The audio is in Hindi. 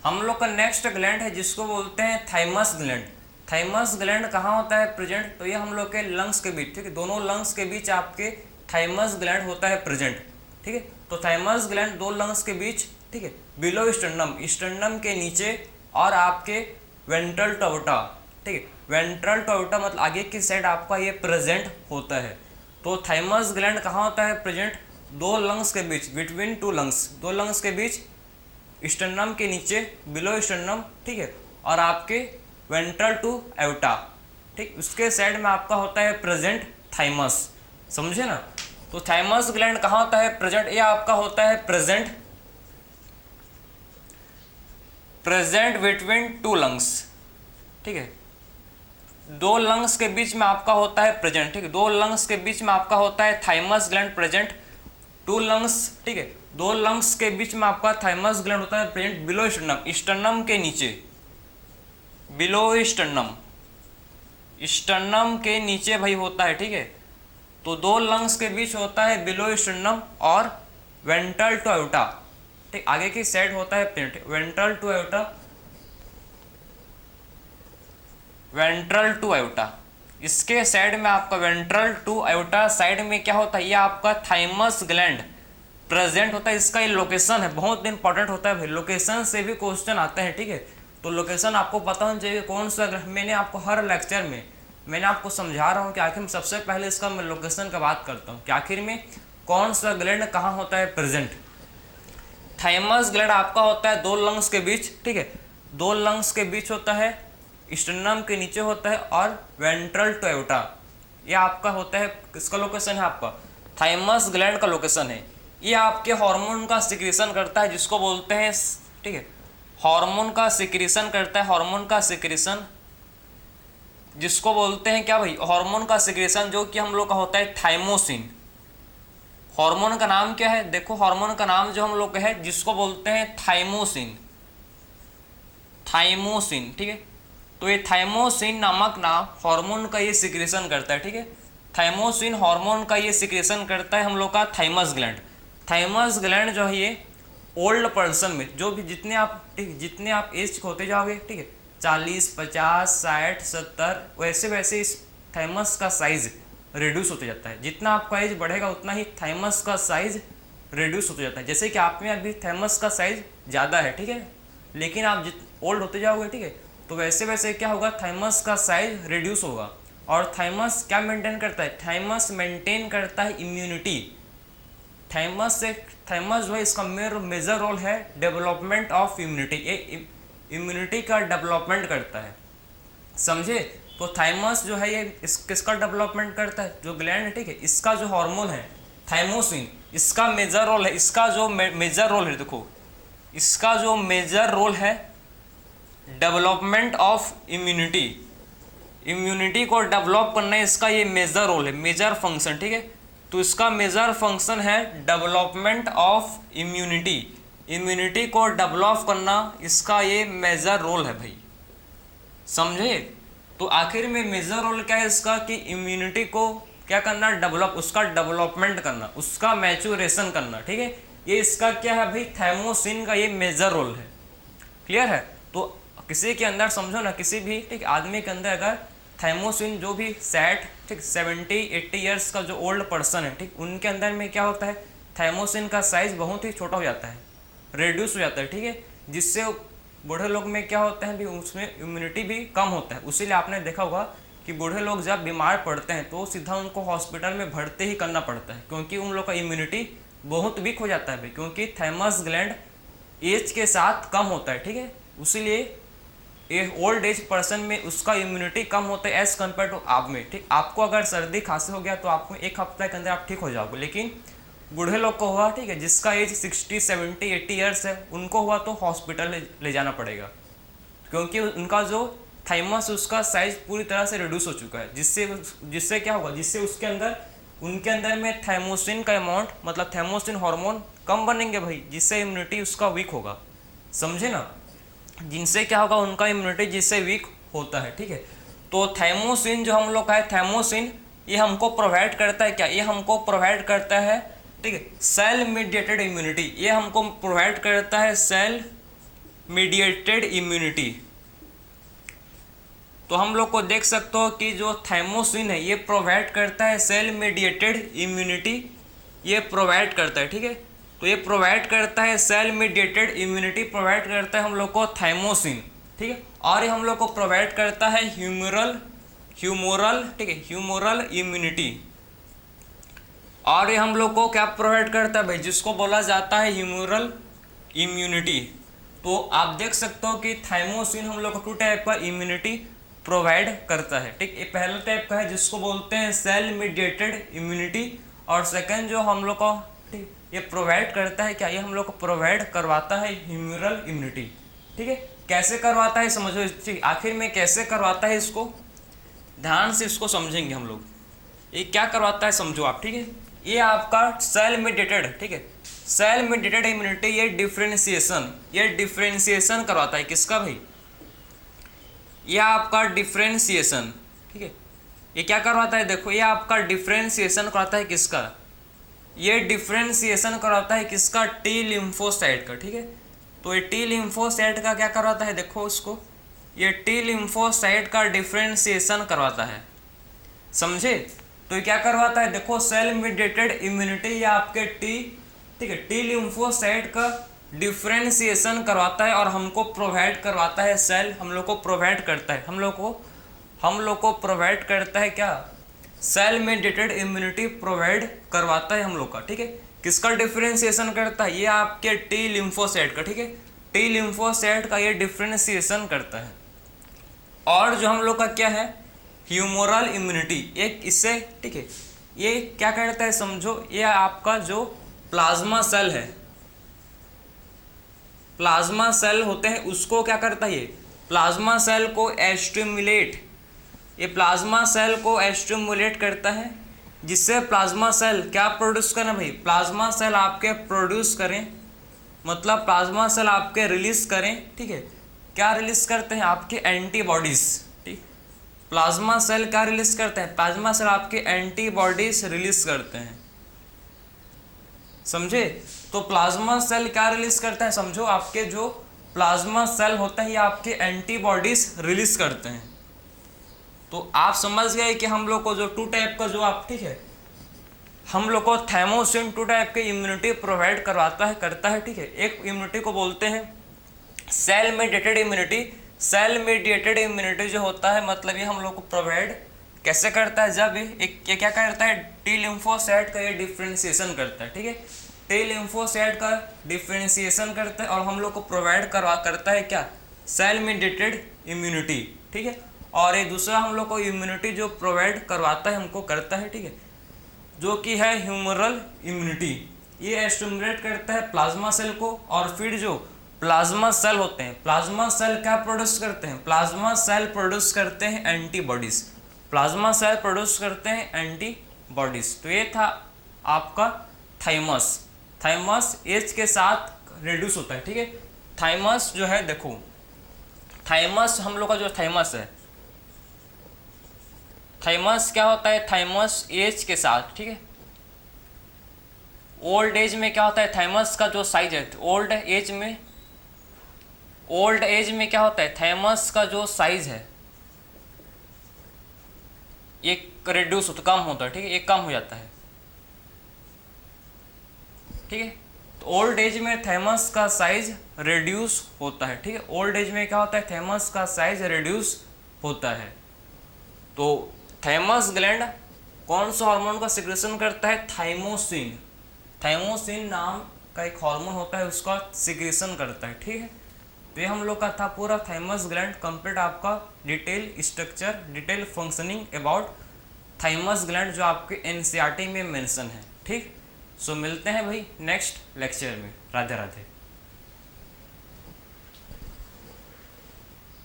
हम लोग का नेक्स्ट ग्लैंड है जिसको बोलते हैं थाइमस ग्लैंड। थाइमस ग्लैंड कहाँ होता है प्रेजेंट, तो ये हम लोग के लंग्स के बीच, ठीक है, दोनों लंग्स के बीच आपके थाइमस ग्लैंड होता है प्रेजेंट, ठीक है। तो थाइमस ग्लैंड दो लंग्स के बीच, ठीक है, बिलो स्टर्नम, स्टर्नम के नीचे और आपके वेंट्रल टोटा, ठीक है, वेंट्रल टोटा मतलब आगे की साइड आपका ये प्रेजेंट होता है। तो थाइमस ग्लैंड कहाँ होता है प्रेजेंट, दो लंग्स के बीच, बिटवीन टू लंग्स, दो लंग्स के बीच, स्टर्नम के नीचे, बिलो स्टर्नम, ठीक है, और आपके वेंट्रल टू एवटा, ठीक, उसके साइड में आपका होता है प्रेजेंट थाइमस, समझे ना। तो थाइमस ग्लैंड कहाँ होता है प्रेजेंट, ये आपका होता है प्रेजेंट बिटवीन टू लंग्स, ठीक है, दो लंग्स के बीच में आपका होता है प्रेजेंट, ठीक है, दो लंग्स के बीच में आपका होता है thymus gland present, two lungs, ठीक है, दो लंग्स के बीच में आपका थाइमस ग्लैंड होता है प्रेजेंट बिलो स्टर्नम, स्टर्नम के नीचे, बिलो स्टर्नम, स्टर्नम के नीचे भाई होता है, ठीक है। तो दो लंग्स के बीच होता है बिलो स्टर्नम और वेंट्रल टू एवटा, ठीक, आगे की साइड होता है present ventral to aorta, ventral to aorta, इसके साइड में आपका वेंट्रल टू एवटा साइड में क्या होता है, ये आपका थाइमस ग्लैंड प्रेजेंट होता है। इसका ये लोकेशन है, बहुत इंपॉर्टेंट होता है भाई, लोकेशन से भी क्वेश्चन आते हैं, ठीक है। तो लोकेशन आपको पता होना चाहिए कौन सा, मैंने आपको हर लेक्चर में मैंने आपको समझा रहा हूँ कि आखिर में सबसे पहले इसका मैं लोकेशन का बात करता हूँ कि आखिर में कौन सा ग्लैंड कहाँ होता है प्रेजेंट। थाइमस ग्लैंड आपका होता है दो लंग्स के बीच, ठीक है, दो लंग्स के बीच होता है, स्टर्नम के नीचे होता है और वेंट्रल टू एवटा, ये आपका होता है, किसका लोकेशन है आपका, थाइमस ग्लैंड का लोकेशन है। ये आपके हार्मोन का सिक्रीशन करता है जिसको बोलते हैं, ठीक है, हार्मोन का सिक्रीशन करता है, हार्मोन का सिक्रीशन जिसको बोलते हैं क्या भाई, हार्मोन का सिक्रीशन, जो कि हम लोग का होता है थाइमोसिन। हार्मोन का नाम क्या है, देखो हार्मोन का नाम जो हम लोग का है जिसको बोलते हैं थाइमोसिन, थाइमोसिन, ठीक है। तो ये थाइमोसिन नामक ना हार्मोन का ये सिक्रेशन करता है, ठीक है, थाइमोसिन हार्मोन का ये सिक्रेशन करता है हम लोग का थाइमस ग्लैंड। थाइमस ग्लैंड जो है ये ओल्ड पर्सन में, जो भी जितने आप, ठीक, जितने आप एज होते जाओगे, ठीक है, 40, 50, 60, 70, वैसे वैसे इस थाइमस का साइज रिड्यूस होते जाता है। जितना आपका एज बढ़ेगा उतना ही थाइमस का साइज रिड्यूस होते जाता है। जैसे कि आप में अभी थाइमस का साइज ज़्यादा है, ठीक है, लेकिन आप जित ओल्ड होते जाओगे, ठीक है, तो वैसे वैसे क्या होगा, थाइमस का साइज रिड्यूस होगा। और थाइमस क्या मेंटेन करता है, थाइमस मेंटेन करता है इम्यूनिटी। थाइमस जो है इसका मेजर रोल है डेवलपमेंट ऑफ इम्यूनिटी, ये इम्यूनिटी का डेवलपमेंट करता है, समझे। तो थाइमस जो है ये किसका डेवलपमेंट करता है, जो ग्लैंड है, ठीक है, इसका जो हार्मोन है थाइमोसिन, इसका मेजर रोल है, इसका जो मेजर रोल है, देखो इसका जो मेजर रोल है डेवलपमेंट ऑफ इम्यूनिटी, इम्यूनिटी को डेवलप करना है, इसका ये मेजर रोल है, मेजर फंक्शन, ठीक है। तो इसका मेजर फंक्शन है डेवलपमेंट ऑफ इम्यूनिटी, इम्यूनिटी को डेवलप करना इसका ये मेजर रोल है भाई, समझे। तो आखिर में मेजर रोल क्या है इसका, कि इम्यूनिटी को क्या करना, डेवलप, उसका डेवलपमेंट करना, उसका मैच्योरेशन करना, ठीक है। ये इसका क्या है भाई, थाइमोसिन का ये मेजर रोल है, क्लियर है। तो किसी के अंदर समझो ना, किसी भी, ठीक, आदमी के अंदर अगर थाइमोसिन, जो भी 60, ठीक, 70-80 ईयर्स का जो ओल्ड पर्सन है, ठीक, उनके अंदर में क्या होता है, थाइमोसिन का साइज बहुत ही छोटा हो जाता है, रिड्यूस हो जाता है, ठीक है, जिससे बूढ़े लोग में क्या होता है भी, उसमें इम्यूनिटी भी कम होता है। उसीलिए आपने देखा होगा कि बूढ़े लोग जब बीमार पड़ते हैं तो सीधा उनको हॉस्पिटल में भर्ती ही करना पड़ता है, क्योंकि उन लोग का इम्यूनिटी बहुत वीक हो जाता है भाई, क्योंकि थाइमस ग्लैंड एज के साथ कम होता है, ठीक है। उसीलिए ये ओल्ड एज पर्सन में उसका इम्यूनिटी कम होता है एज कम्पेयर टू आप में, ठीक। आपको अगर सर्दी खांसी हो गया तो आपको एक हफ्ते के अंदर आप ठीक हो जाओगे, लेकिन बूढ़े लोग को हुआ, ठीक है, जिसका एज 60, 70, 80 ईयर्स है, उनको हुआ तो हॉस्पिटल ले जाना पड़ेगा, क्योंकि उनका जो थाइमस उसका साइज पूरी तरह से रिड्यूस हो चुका है, जिससे क्या होगा, जिससे उसके अंदर, उनके अंदर में थाइमोसिन का अमाउंट, मतलब थाइमोसिन हार्मोन कम बनेंगे भाई, जिससे इम्यूनिटी उसका वीक होगा, समझे ना। जिनसे क्या होगा, उनका इम्यूनिटी जिससे वीक होता है, ठीक है। तो थाइमोसिन जो हम लोग का है, थाइमोसिन ये हमको प्रोवाइड करता है क्या, ये हमको प्रोवाइड करता है, ठीक है, सेल मीडिएटेड इम्यूनिटी, ये हमको प्रोवाइड करता है सेल मीडिएटेड इम्यूनिटी। तो हम लोग को देख सकते हो कि जो थाइमोसिन है ये प्रोवाइड करता है सेल मीडिएटेड इम्यूनिटी, ये प्रोवाइड करता है, ठीक है। तो ये प्रोवाइड करता है सेल मीडिएटेड इम्यूनिटी, प्रोवाइड करता है हम लोग को थाइमोसिन, ठीक है। और ये हम लोग को प्रोवाइड करता है ह्यूमोरल, ठीक है, ह्यूमोरल इम्यूनिटी। और ये हम लोग को क्या प्रोवाइड करता है भाई, जिसको बोला जाता है ह्यूमोरल इम्यूनिटी। तो आप देख सकते हो कि थाइमोसिन हम लोग को 2 टाइप का इम्यूनिटी प्रोवाइड करता है, ठीक। ये पहला टाइप का है जिसको बोलते हैं सेल मीडिएटेड इम्यूनिटी, और सेकंड जो हम लोग को ये प्रोवाइड करता है क्या, ये हम लोग को प्रोवाइड करवाता है ह्यूमोरल इम्यूनिटी, ठीक है। कैसे करवाता है समझो, आखिर में कैसे करवाता है इसको ध्यान से इसको समझेंगे हम लोग। ये क्या करवाता है समझो आप, ठीक है। ये आपका सेल मीडिएटेड, ठीक है, सेल मीडिएटेड इम्यूनिटी, ये डिफरेंशिएशन करवाता है किसका भाई, ये आपका डिफरेंशिएशन, ठीक है। ये क्या करवाता है देखो, ये आपका डिफरेंशिएशन करवाता है किसका, ये डिफरेंशिएशन करवाता है किसका, टी लिम्फोसाइट का, ठीक है। तो ये टी लिम्फोसाइट का क्या करवाता है देखो उसको, ये टी लिम्फोसाइट का डिफरेंशिएशन करवाता है, समझे। तो ये क्या करवाता है देखो, सेल मीडिएटेड इम्यूनिटी या आपके टी, ठीक है, टी लिम्फोसाइट का डिफरेंशिएशन करवाता है और हमको प्रोवाइड करवाता है सेल, हम लोग को प्रोवाइड करता है, हम लोग को प्रोवाइड करता है क्या, सेल मीडिएटेड इम्यूनिटी प्रोवाइड करवाता है हम लोग का, ठीक है। किसका डिफरेंशिएशन करता है, ये आपके टी लिम्फोसाइट का, ठीक है, टी लिम्फोसाइट का ये डिफरेंशिएशन करता है। और जो हम लोग का क्या है, ह्यूमोरल इम्यूनिटी, एक इससे, ठीक है, ये क्या करता है समझो, ये आपका जो प्लाज्मा सेल है, प्लाज्मा सेल होते हैं उसको क्या करता है, ये प्लाज्मा सेल को एस्टिमुलेट, ये प्लाज्मा सेल को एस्टिमुलेट करता है, जिससे प्लाज्मा सेल क्या प्रोड्यूस करें भाई, प्लाज्मा सेल आपके प्रोड्यूस करें, मतलब प्लाज्मा सेल आपके रिलीज करें, ठीक है। क्या रिलीज करते हैं, आपके एंटीबॉडीज, ठीक। प्लाज्मा सेल क्या रिलीज करते हैं, प्लाज्मा सेल आपके एंटीबॉडीज रिलीज करते हैं, समझे। तो प्लाज्मा सेल क्या रिलीज करते हैं समझो, आपके जो प्लाज्मा सेल होते हैं ये आपके एंटीबॉडीज रिलीज करते हैं। तो आप समझ गए कि हम लोग को जो 2 टाइप का जो आप, ठीक है, हम लोग को थाइमोसिन 2 टाइप के इम्यूनिटी प्रोवाइड करता है, ठीक है। एक इम्यूनिटी को बोलते हैं cell mediated immunity, cell mediated immunity जो होता है मतलब ये हम लोग को प्रोवाइड कैसे करता है, जब ये क्या करता है, टी लिम्फोसाइट का ये डिफरेंशिएशन करता है, ठीक है, टी लिम्फोसाइट का डिफरेंशिएशन करता है और हम लोग को प्रोवाइड करता है क्या, सेल मीडिएटेड इम्यूनिटी, ठीक है। और ये दूसरा हम लोग को इम्यूनिटी जो प्रोवाइड करवाता है हमको करता है, ठीक है, जो कि है ह्यूमोरल इम्यूनिटी, ये स्टिमुलेट करता है प्लाज्मा सेल को। और फिर जो प्लाज्मा सेल होते हैं, प्लाज्मा सेल क्या प्रोड्यूस करते हैं, प्लाज्मा सेल प्रोड्यूस करते हैं एंटीबॉडीज, प्लाज्मा सेल प्रोड्यूस करते हैं एंटीबॉडीज। तो ये था आपका थाइमस, थाइमस एज के साथ रिड्यूस होता है, ठीक है। थाइमस जो है देखो, थाइमस हम लोग का जो थाइमस है, थाइमस क्या होता है, थाइमस एज के साथ, ठीक है, ओल्ड एज में क्या होता है, थाइमस का जो साइज है ओल्ड एज में क्या होता है, थाइमस का जो साइज है ये रिड्यूस होता, कम होता है, ठीक है, ये कम हो जाता है, ठीक है। तो ओल्ड एज में थाइमस का साइज रिड्यूस होता है, ठीक है, ओल्ड एज में क्या होता है, थाइमस का साइज रिड्यूस होता है। तो थाइमस ग्लैंड कौन सा हार्मोन का सिक्रेशन करता है, थाइमोसिन, थाइमोसिन नाम का एक हार्मोन होता है उसका सिक्रेशन करता है, ठीक है। तो ये हम लोग का था पूरा थाइमस ग्लैंड कंप्लीट, आपका detail structure, detail functioning about thymus gland जो आपके एनसीईआरटी में मेंशन है, ठीक। सो मिलते हैं भाई नेक्स्ट लेक्चर में, राधे राधे।